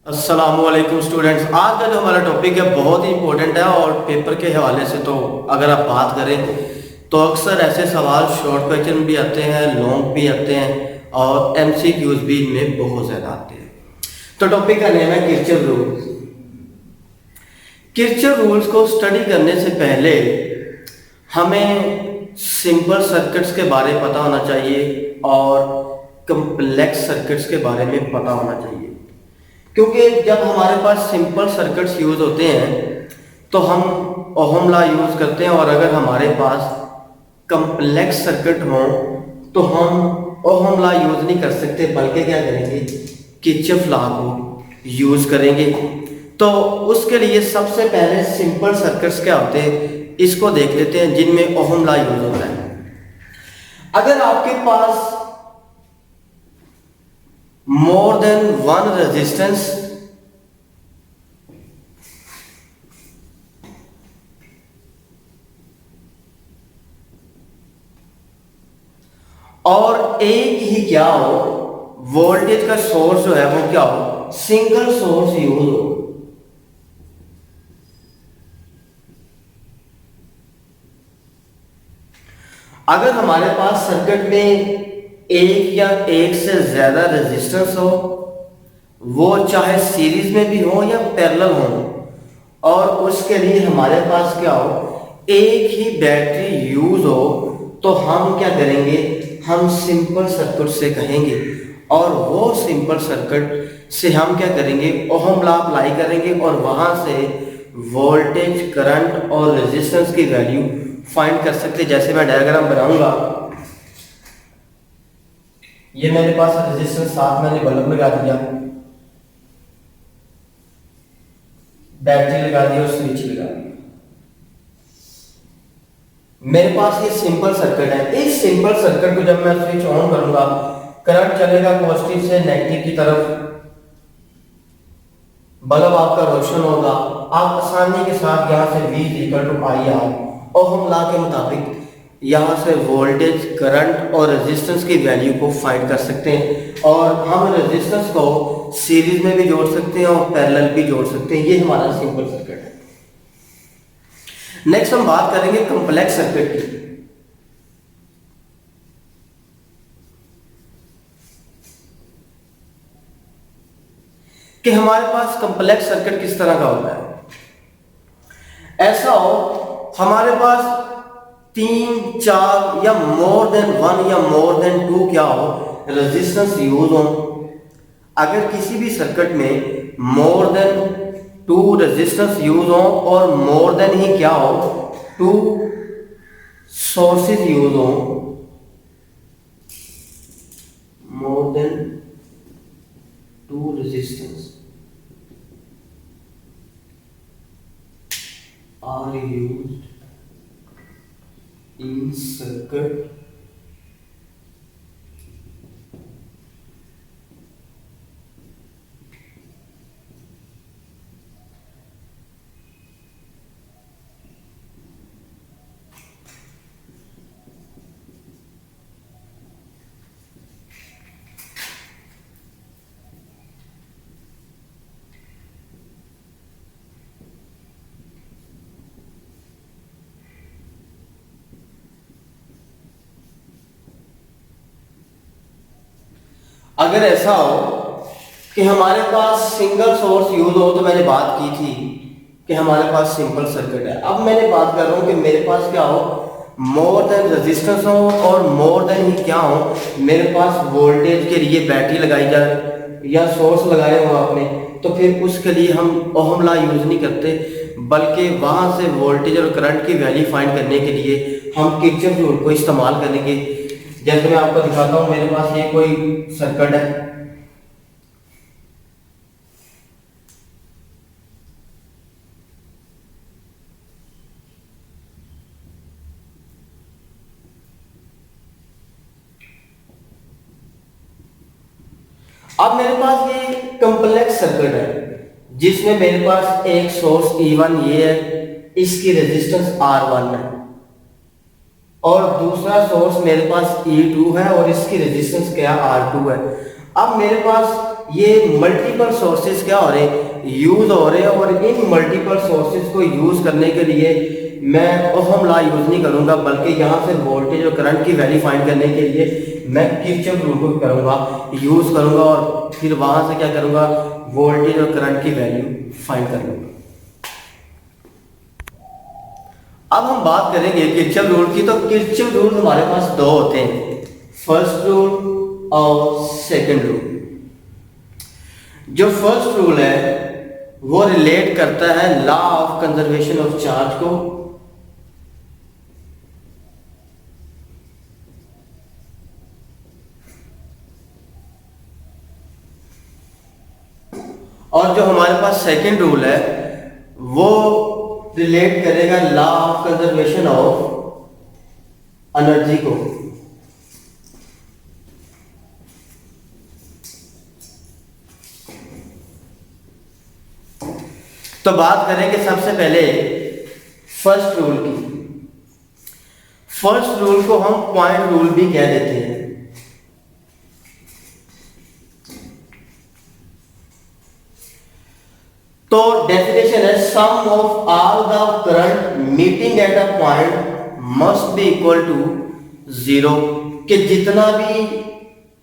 अस्सलामुअलैकुम स्टूडेंट्स। आज का जो हमारा टॉपिक है बहुत ही इंपॉर्टेंट है और पेपर के हवाले से तो अगर आप बात करें तो अक्सर ऐसे सवाल शॉर्ट क्वेश्चन भी आते हैं, लॉन्ग भी आते हैं और एमसीक्यूज भी इनमें बहुत ज़्यादा आते हैं। तो टॉपिक का नेम है किरचॉफ रूल्स। किरचॉफ रूल्स को स्टडी करने से पहले हमें सिंपल सर्किट्स के बारे में पता होना चाहिए और कम्प्लेक्स सर्किट्स के बारे में पता होना चाहिए, क्योंकि जब हमारे पास सिंपल सर्किट्स यूज होते हैं तो हम ओहम लॉ यूज करते हैं, और अगर हमारे पास कम्प्लेक्स सर्किट हो तो हम ओहम लॉ यूज नहीं कर सकते, बल्कि क्या करेंगे, किरचॉफ लॉ को यूज करेंगे। तो उसके लिए सबसे पहले सिंपल सर्किट्स क्या होते हैं इसको देख लेते हैं, जिनमें ओहम लॉ यूज होता है। अगर आपके पास more than one resistance और एक ही क्या हो वोल्टेज का सोर्स जो है वो क्या हो, सिंगल सोर्स यूज हो, अगर हमारे पास सर्किट में एक या एक से ज्यादा रेजिस्टेंस हो, वो चाहे सीरीज में भी हो या पैरेलल हो, और उसके लिए हमारे पास क्या हो, एक ही बैटरी यूज हो, तो हम क्या करेंगे, हम सिंपल सर्किट से कहेंगे, और वो सिंपल सर्किट से हम क्या करेंगे, ओहम लॉ अप्लाई करेंगे और वहां से वोल्टेज, करंट और रेजिस्टेंस की वैल्यू फाइंड कर सकते। जैसे मैं डायग्राम बनाऊंगा, ये मेरे पास रेजिस्टेंस, साथ मैंने बल्ब लगा दिया, बैटरी लगा दी और स्विच लगा दी। मेरे पास ये सिंपल सर्किट है। इस सिंपल सर्किट को जब मैं स्विच ऑन करूंगा, करंट चलेगा पॉजिटिव से नेगेटिव की तरफ, बल्ब आपका रोशन होगा। आप आसानी के साथ यहां से V=IR ओहम लॉ के मुताबिक यहाँ से वोल्टेज, करंट और रेजिस्टेंस की वैल्यू को फाइंड कर सकते हैं, और हम रेजिस्टेंस को सीरीज में भी जोड़ सकते हैं और पैरेलल भी जोड़ सकते हैं। ये हमारा सिंपल सर्किट है। नेक्स्ट हम बात करेंगे कॉम्प्लेक्स सर्किट की। कि हमारे पास कॉम्प्लेक्स सर्किट किस तरह का होता है। ऐसा हो हमारे पास 3, 4 या मोर देन 1 या मोर देन 2 क्या हो, रेजिस्टेंस यूज हो। अगर किसी भी सर्किट में मोर देन 2 रेजिस्टेंस यूज हो और मोर देन ही क्या हो, 2 सोर्सेज यूज हो, more than 2 resistance R used in circuit, अगर ऐसा हो कि हमारे पास सिंगल सोर्स यूज हो, तो मैंने बात की थी कि हमारे पास सिंपल सर्किट है। अब मैंने बात कर रहा हूं कि मेरे पास क्या हो, मोर देन रेजिस्टेंस हो और मोर देन ही क्या हो, मेरे पास वोल्टेज के लिए बैटरी लगाई जाए या सोर्स लगाए हो आपने, तो फिर उसके लिए हम ओहम लॉ यूज नहीं करते, बल्कि वहां से वोल्टेज और करंट की वैल्यू फाइंड करने के लिए हम किरचॉफ रूल को इस्तेमाल करेंगे। जैसे मैं आपको दिखाता हूं, मेरे पास ये कोई सर्किट है, अब मेरे पास ये कॉम्प्लेक्स सर्किट है जिसमें मेरे पास एक सोर्स E1 ये है, इसकी रेजिस्टेंस R1 है, और दूसरा सोर्स मेरे पास E2 है और इसकी रेजिस्टेंस क्या R2 है। अब मेरे पास ये मल्टीपल सोर्सेज क्या हो रहे हैं, यूज हो रहे हैं, और इन मल्टीपल सोर्सेज को यूज करने के लिए मैं ओहम लॉ यूज नहीं करूंगा, बल्कि यहाँ से वोल्टेज और करंट की वैल्यू फाइंड करने के लिए मैं किरचॉफ रूल को करूंगा, यूज करूंगा, और फिर वहां से क्या करूंगा, वोल्टेज और करंट की वैल्यू फाइंड कर लूंगा। अब हम बात करेंगे किरचॉफ रूल की। तो किरचॉफ रूल हमारे पास दो होते हैं, फर्स्ट रूल और सेकंड रूल। जो फर्स्ट रूल है वो रिलेट करता है law of conservation of charge को, और जो हमारे पास सेकंड रूल है वो रिलेट करेगा law of conservation of energy को। तो बात करेंगे सबसे पहले फर्स्ट रूल की। फर्स्ट रूल को हम पॉइंट रूल भी कह देते हैं। तो डेफिनेशन है sum of all the current meeting at a point must be equal to zero, कि जितना भी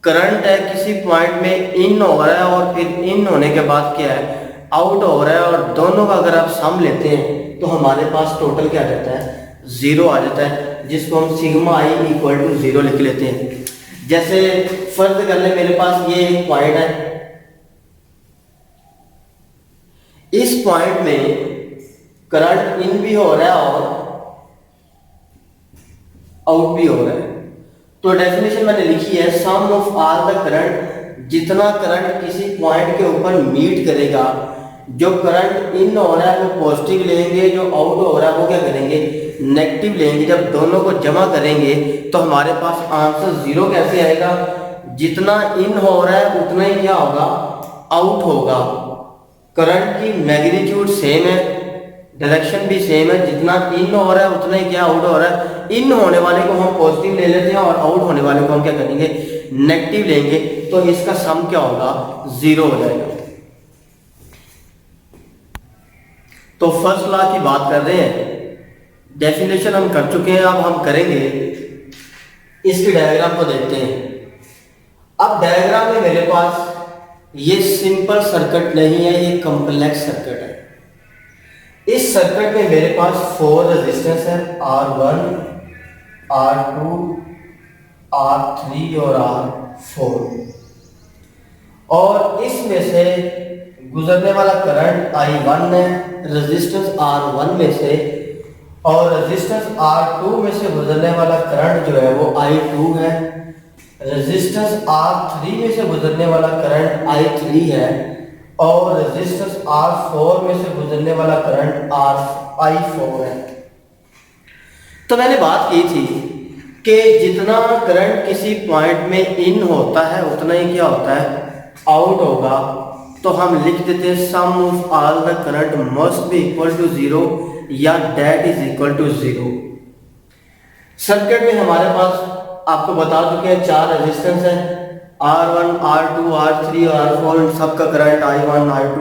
करंट है किसी पॉइंट में इन हो रहा है और फिर इन होने के बाद क्या है, आउट हो रहा है, और दोनों का अगर आप सम लेते हैं तो हमारे पास टोटल क्या आ जाता है, जीरो आ जाता है, जिसको हम sigma I equal to zero लिख लेते हैं। जैसे फर्ज कर ले मेरे पास ये एक पॉइंट है, इस पॉइंट में करंट इन भी हो रहा है और आउट भी हो रहा है। तो डेफिनेशन मैंने लिखी है sum of all the current, जितना करंट किसी पॉइंट के ऊपर मीट करेगा, जो करंट इन हो रहा है वो पॉजिटिव लेंगे, जो आउट हो रहा है वो क्या करेंगे, नेगेटिव लेंगे। जब दोनों को जमा करेंगे तो हमारे पास आंसर जीरो कैसे आएगा, जितना इन हो रहा है उतना ही क्या होगा, आउट होगा। करंट की मैग्नीट्यूड सेम है, डायरेक्शन भी सेम है, जितना इन हो रहा है उतना ही क्या आउट हो रहा है। इन होने वाले को हम पॉजिटिव ले लेते हैं और आउट होने वाले को हम क्या करेंगे, नेगेटिव लेंगे, तो इसका सम क्या होगा, जीरो हो जाएगा। तो फर्स्ट लॉ की बात कर रहे हैं, डेफिनेशन हम कर चुके हैं, अब हम करेंगे इसके डायग्राम को देखते हैं। अब डायग्राम में मेरे पास ये सिंपल सर्किट नहीं है, ये कॉम्प्लेक्स सर्किट है। इस सर्किट में मेरे पास 4 रेजिस्टेंस है, R1, R2, R3 और R4, और इसमें से गुजरने वाला करंट I1 है रेजिस्टेंस R1 में से, और रेजिस्टेंस R2 में से गुजरने वाला करंट जो है वो I2 है, रेजिस्टेंस R3 में से गुजरने वाला करंट I3 है, और रेजिस्टेंस R4 में से गुजरने वाला करंट I4 है। तो मैंने बात की थी कि जितना करंट किसी पॉइंट में इन होता है उतना ही क्या होता है, आउट होगा। तो हम लिख देते हैं sum of all the current must be equal to zero, या that is equal to zero. Circuit में हमारे पास आपको बता चुके हैं 4 रेजिस्टेंस है, R1, R2, R3 और R4, सबका करंट I1, I2,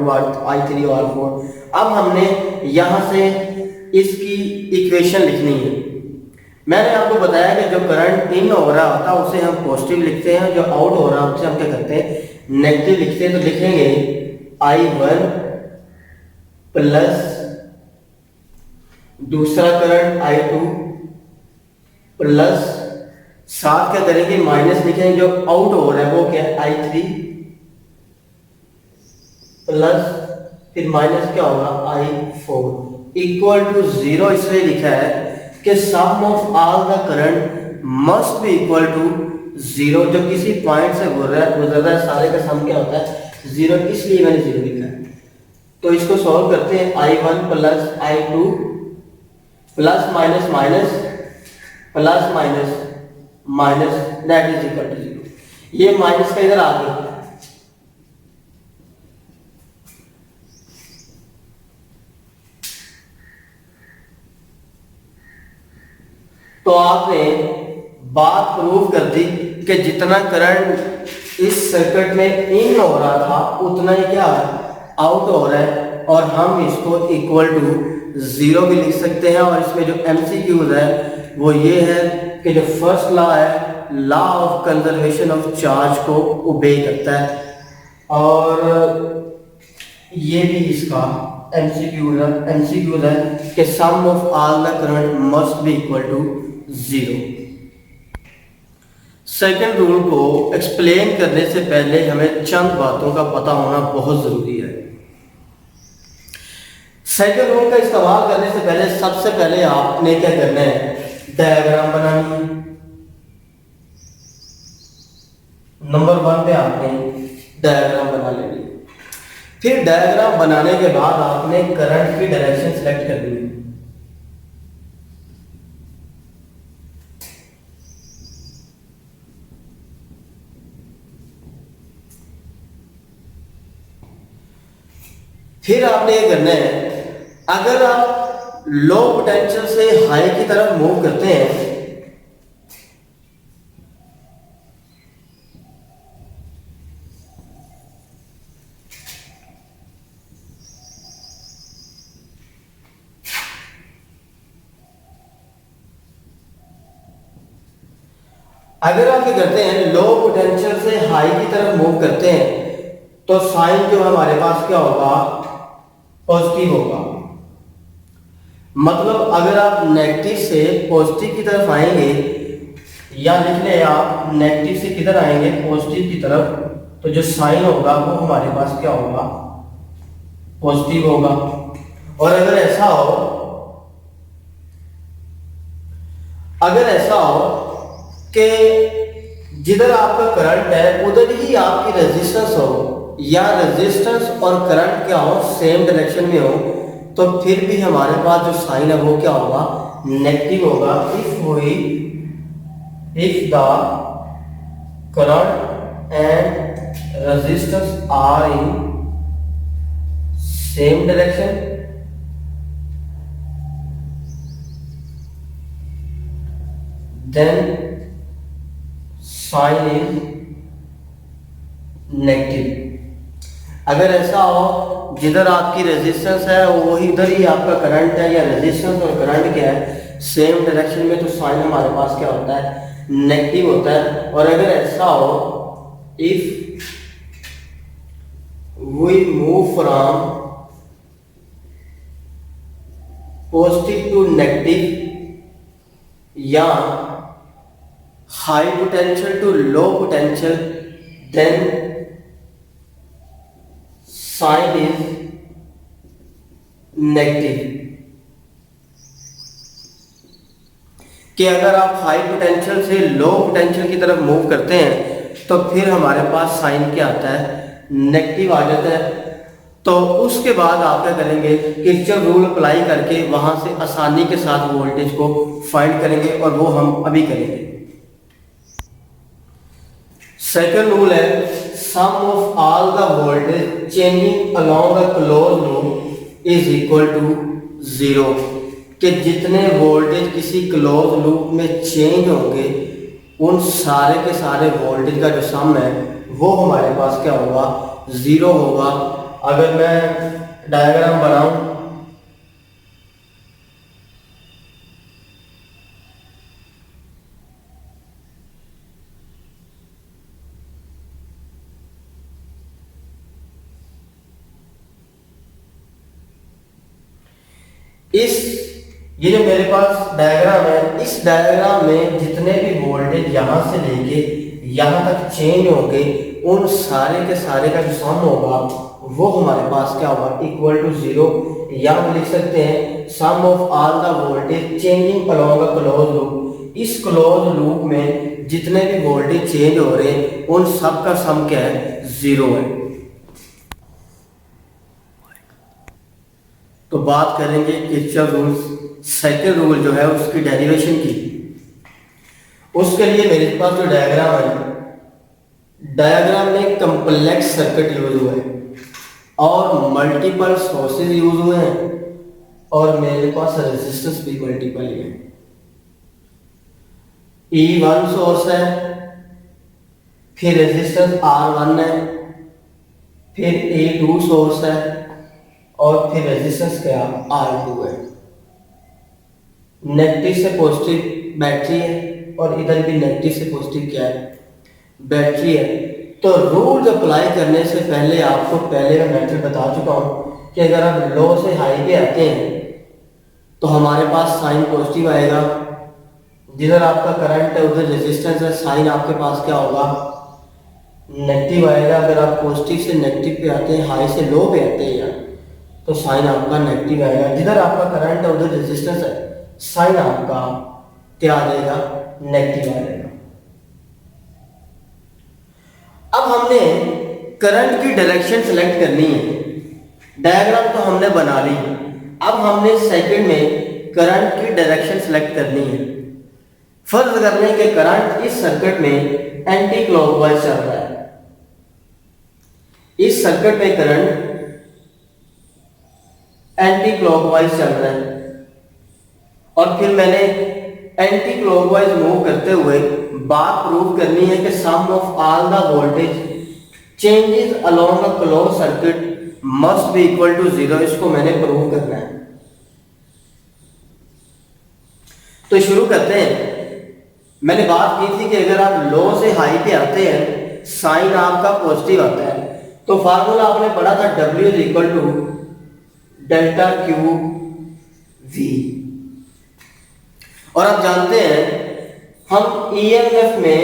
I3 और R4। अब हमने यहां से इसकी इक्वेशन लिखनी है। मैंने आपको बताया कि जो करंट इन हो रहा होता है उसे हम पॉजिटिव लिखते हैं, जो आउट हो रहा है उसे हम क्या करते हैं, नेगेटिव लिखते हैं। तो लिखेंगे I1 प्लस दूसरा करंट I2 प्लस साथ क्या करेंगे, माइनस लिखेंगे, जो आउट हो रहा है वो क्या है, I3 प्लस फिर माइनस क्या होगा, I4 इक्वल टू जीरो। इसलिए लिखा है कि sum of all the current must be equal to zero, जो किसी पॉइंट से गुजर रहा है सारे का सम क्या होता है, जीरो, इसलिए मैंने जीरो लिखा है। तो इसको सॉल्व करते हैं, I1 plus I2 plus minus minus plus minus minus, that is equal to zero. ये माइनस का इधर आ गया, तो आपने बात प्रूव कर दी कि जितना करंट इस सर्किट में इन हो रहा था उतना ही क्या आउट हो रहा है, और हम इसको इक्वल टू 0 भी लिख सकते हैं। और इसमें जो एमसीक्यूज है वो ये है कि जो फर्स्ट लॉ है, law of conservation of charge को ओबे करता है, और ये भी इसका एमसीक्यूज है कि sum of all the current must be equal to 0। Second rule को एक्सप्लेन करने से पहले हमें चंद बातों का पता होना बहुत जरूरी है। सेकंड रूल का इस्तेमाल करने से पहले सबसे पहले आपने क्या करना है, डायग्राम बनानी है। नंबर 1 पे आपने डायग्राम बना लेनी है। फिर डायग्राम बनाने के बाद आपने करंट की डायरेक्शन सिलेक्ट करनी है। फिर आपने ये करना है, अगर आप लो पोटेंशियल से हाई की तरफ मूव करते हैं अगर आप ये करते हैं लो पोटेंशियल से हाई की तरफ मूव करते हैं तो साइन जो हमारे पास क्या होगा, पॉजिटिव होगा। मतलब अगर आप नेगेटिव से पॉजिटिव की तरफ आएंगे, या लिख लें आप नेगेटिव से किधर आएंगे, पॉजिटिव की तरफ, तो जो साइन होगा वो हमारे पास क्या होगा, पॉजिटिव होगा। और अगर ऐसा हो कि जिधर आपका करंट है उधर ही आपकी रेजिस्टेंस हो, या रेजिस्टेंस और करंट क्या हो, सेम डायरेक्शन में हो, तो फिर भी हमारे पास जो साइन है वो क्या होगा, नेगेटिव होगा। If the current and resistance are in same direction, then sign is negative. अगर ऐसा हो जिधर आपकी रेजिस्टेंस है वही इधर ही आपका करंट है, या रेजिस्टेंस और करंट क्या है, सेम डायरेक्शन में, तो साइन हमारे पास क्या होता है, नेगेटिव होता है। और अगर ऐसा हो, if we move from positive to negative, या high potential to low potential, then sign is negative. कि अगर आप हाई पोटेंशियल से लो पोटेंशियल की तरफ मूव करते हैं तो फिर हमारे पास साइन क्या आता है, नेगेटिव आ जाता है। तो उसके बाद आप क्या करेंगे, किरचॉफ रूल अप्लाई करके वहां से आसानी के साथ वोल्टेज को फाइंड करेंगे, और वो हम अभी करेंगे। सेकंड रूल है, sum of all the voltage changing along the close loop is equal to 0। कि जितने वोल्टेज किसी क्लोज लूप में चेंज होंगे उन सारे के सारे वोल्टेज का जो सम है वो हमारे पास क्या होगा, 0 होगा। अगर मैं डायग्राम बनाऊं, ये जो मेरे पास डायग्राम है, इस डायग्राम में जितने भी वोल्टेज यहाँ से लेके यहाँ तक चेंज होंगे उन सारे के सारे का जो सम होगा वो हमारे पास क्या होगा, इक्वल टू 0। या हम लिख सकते हैं sum of all the voltage changing along a close loop. इस क्लोज लूप में जितने भी वोल्टेज चेंज हो रहे हैं उन सब का सम क्या है, 0 है। तो बात करेंगे किरचॉफ रूल्स, सेकंड रूल जो है उसकी डेरिवेशन की। उसके लिए मेरे पास जो डायग्राम है, डायग्राम में कॉम्प्लेक्स सर्किट यूज हुआ है और मल्टीपल सोर्सेज यूज हुए हैं, और मेरे पास रेजिस्टेंस भी मल्टीपल है। E1 सोर्स है, फिर रेजिस्टेंस R1 है, फिर A2 सोर्स है और फिर रेजिस्टेंस क्या R2 है। नेगेटिव से पॉजिटिव बैटरी है और इधर भी नेगेटिव से पॉजिटिव क्या है बैटरी है। तो रूल अप्लाई करने से पहले आपको पहले का मेथड बता चुका हूँ कि अगर आप लो से हाई पे आते हैं तो हमारे पास साइन पॉजिटिव आएगा, जिधर आपका करंट है उधर रेजिस्टेंस है, साइन आपके पास क्या होगा नेगेटिव आएगा। अगर आप पॉजिटिव से नेगेटिव पे आते हैं, हाई से लो पे आते हैं यार, तो साइन आपका नेगेटिव आएगा। जिधर आपका करंट है उधर रेजिस्टेंस है, साइन आपका क्या आ जाएगा नेगेटिव आ जाएगा। अब हमने करंट की डायरेक्शन सेलेक्ट करनी है, डायग्राम तो हमने बना ली। अब हमने सेकंड में करंट की डायरेक्शन सेलेक्ट करनी है। फर्ज करने के करंट इस सर्किट में एंटी क्लॉकवाइज चल रहा है, इस सर्किट में करंट एंटी क्लॉकवाइज चल रहा है और फिर मैंने एंटी क्लॉकवाइज मूव करते हुए बात प्रूव करनी है कि sum of all the voltage changes along a close circuit must be equal to 0। इसको मैंने प्रूव करना है। तो शुरू करते हैं। मैंने बात की थी कि अगर आप लो से हाई पे आते हैं, साइन आपका पॉजिटिव आता है, तो फार्मूला आपने पढ़ा था W is equal to delta Q V। और आप जानते हैं हम EMF में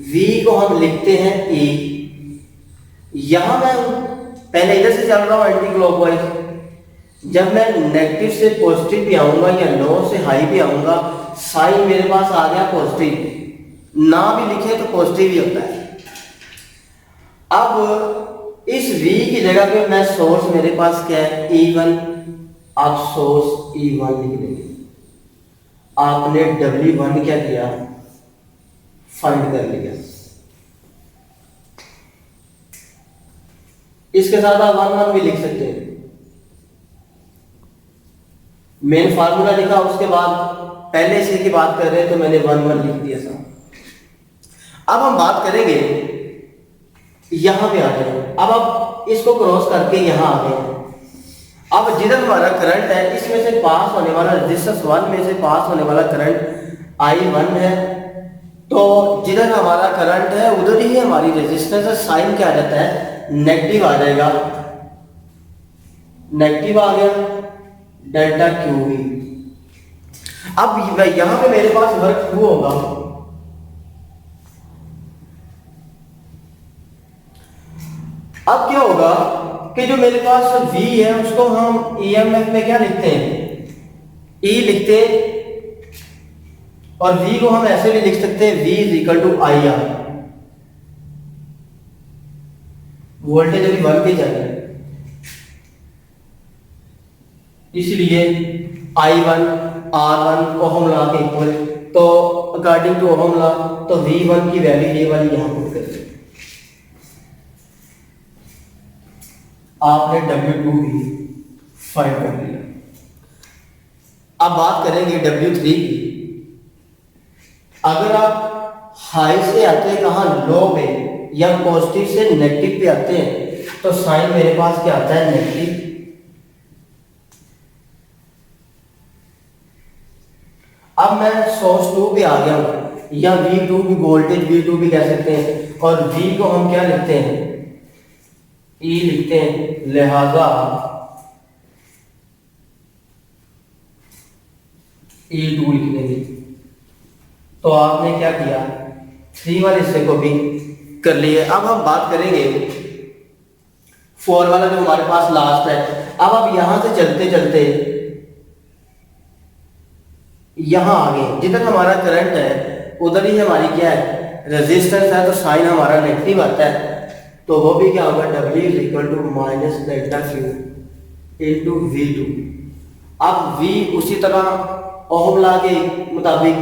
V को हम लिखते हैं E। यहां मैं पहले इधर से चल रहा हूं एंटी क्लॉकवाइज, जब मैं नेगेटिव से पॉजिटिव पे आऊंगा या लो से हाई पे आऊंगा, साइन मेरे पास आ गया पॉजिटिव, ना भी लिखे तो पॉजिटिव ही होता है। अब इस V की जगह पे मैं सोर्स मेरे पास क्या है E1, आप सोर्स E1 लिख देंगे। आपने W1 क्या किया फाइंड कर लिया। इसके साथ आप 1 भी लिख सकते हैं। मेन फार्मूला लिखा, उसके बाद पहले से की बात कर रहे हैं तो मैंने 1 लिख दिया था। अब हम बात करेंगे यहां पे आ गए। अब आप इसको क्रॉस करके यहां आ गए। अब जिधर हमारा करंट है इसमें से पास होने वाला रेजिस्टेंस 1 में से पास होने वाला करंट I1 है, तो जिधर हमारा करंट है उधर ही हमारी रेजिस्टेंस है, साइन क्या आ जाता है नेगेटिव आ जाएगा। नेगेटिव आ गया डेल्टा क्यू V। अब यहां पे मेरे पास वर्क 2 होगा। अब क्या होगा कि जो मेरे पास V है उसको हम EMF में क्या लिखते हैं E लिखते हैं, और V को हम ऐसे भी लिख सकते हैं V is equal to IR। Voltage अभी 1 पे चल रहा है, इसलिए I1 R1 ओहम लॉ के इक्वल, तो अकॉर्डिंग टू ओहम लॉ तो V1 की वैल्यू ये वाली यहां पुट कर दी। आपने W2 भी फाइंड कर लिया। अब बात करेंगे W3 की। अगर आप हाई से आते हैं कहां लो पे या पॉजिटिव से नेगेटिव पे आते हैं तो साइन मेरे पास क्या आता है नेगेटिव। अब मैं सोर्स 2 पे आ गया हूं, या V2 भी वोल्टेज V2 भी कह सकते हैं, और V को हम क्या लिखते हैं E लिखते हैं, लिहाजा E2 लिख देंगे। तो आपने क्या किया 3 वाले हिस्से को भी कर लिए। अब हम बात करेंगे 4 वाला जो हमारे पास लास्ट है। अब आप यहां से चलते चलते यहां आ गए, जिधर हमारा करंट है उधर ही हमारी क्या है रेजिस्टेंस है, तो साइन हमारा नेगेटिव आता है, तो वो भी क्या होगा W is equal to minus delta Q into V2। अब V उसी तरह ओहम लॉ के मुताबिक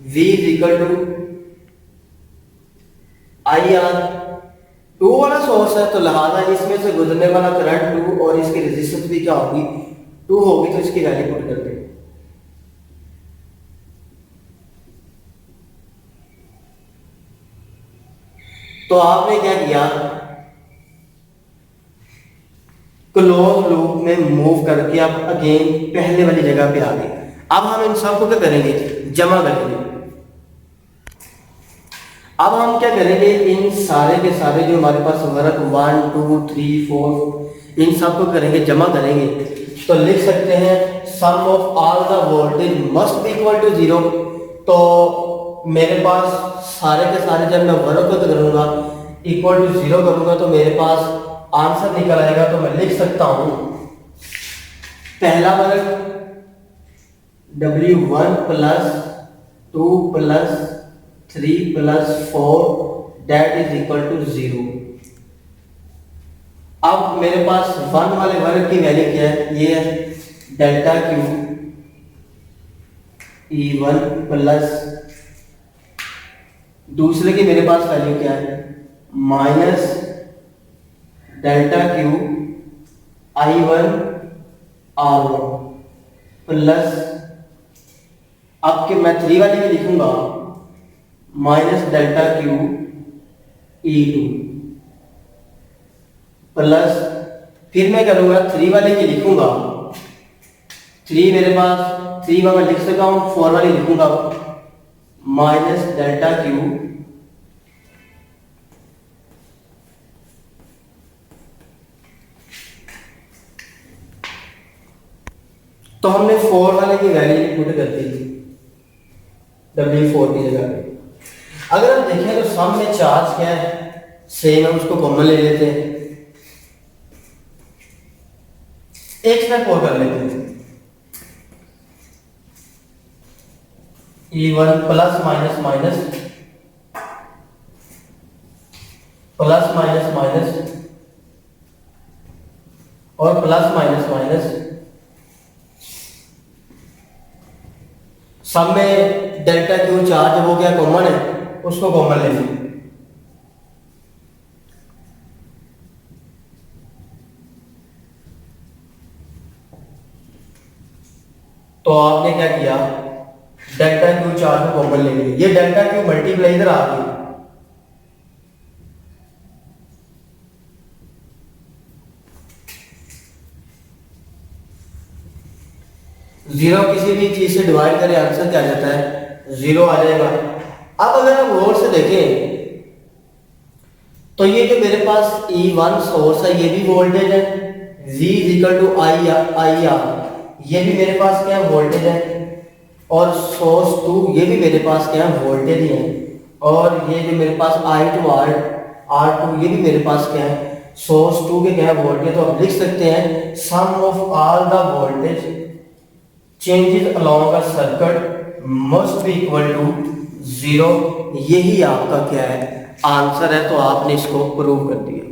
V is equal to IR। 2 वाला सोर्स है तो लिहाजा इसमें से गुजरने वाला करंट 2 और इसकी रेजिस्टेंस भी क्या होगी 2 होगी, तो इसकी वैल्यू पुट कर दें। तो आपने क्या किया, क्लोज लूप में मूव करके आप अगेन पहले वाली जगह पे आ गए। अब हम इन सबको क्या करेंगे, जमा करेंगे। अब हम क्या करेंगे, इन सारे के सारे जो हमारे पास वर्क 1 2 3 4 इन सबको करेंगे, जमा करेंगे। तो लिख सकते हैं sum of all the voltage must be equal to 0। तो मेरे पास सारे के सारे जब मैं वर्क को करूंगा इक्वल टू 0 करूंगा तो मेरे पास आंसर निकल आएगा। तो मैं लिख सकता हूं पहला वर्ग W1 plus 2 plus 3 plus 4 that is equal to 0। अब मेरे पास 1 वाले वर्ग की वैल्यू क्या है, ये है डेल्टा क्यू E1 प्लस दूसरे की मेरे पास वैल्यू क्या है, minus delta Q I1 R1 plus, अब कि मैं 3 वाली में लिखूंगा minus delta Q E2 plus, फिर मैं करूंगा 3 वाले की लिखूंगा, 3 मेरे पास 3 मैं लिख सकता हूं, 4 वाली लिखूंगा माइनस डेल्टा क्यू तो हमने 4 वाले की वैल्यू पुट कर दी W4 की जगह पे। अगर हम देखें तो सम में चार्ज क्या है, सेम है, उसको कॉमन ले लेते हैं। एक स्टेप और कर लेते हैं, E1 plus minus minus plus minus minus और प्लस माइनस माइनस, सब में डेल्टा क्यू चार्ज है वो क्या कॉमन है, उसको कॉमन ले लें। तो आपने क्या किया, डेल्टा क्यू चार्ज को कॉमन ले लिया, ये डेल्टा क्यू मल्टीप्लाई इधर आ गई, जीरो किसी भी चीज से डिवाइड करें आंसर क्या आ जाता है, 0 आ जाएगा। अब अगर हम गौर से देखें तो ये जो मेरे पास E1 सोर्स है ये भी वोल्टेज है, V इक्वल टू IR, ये भी मेरे पास क्या है वोल्टेज है, और सोर्स 2 ये भी मेरे पास क्या है वोल्टेज ही है, और ये जो मेरे पास I2 R2 ये भी मेरे पास क्या है सोर्स 2 के क्या है वोल्टेज। तो आप लिख सकते हैं sum of all the voltage changes along a circuit must be equal to 0। यही आपका क्या है आंसर है। तो आपने इसको प्रूव कर दिया।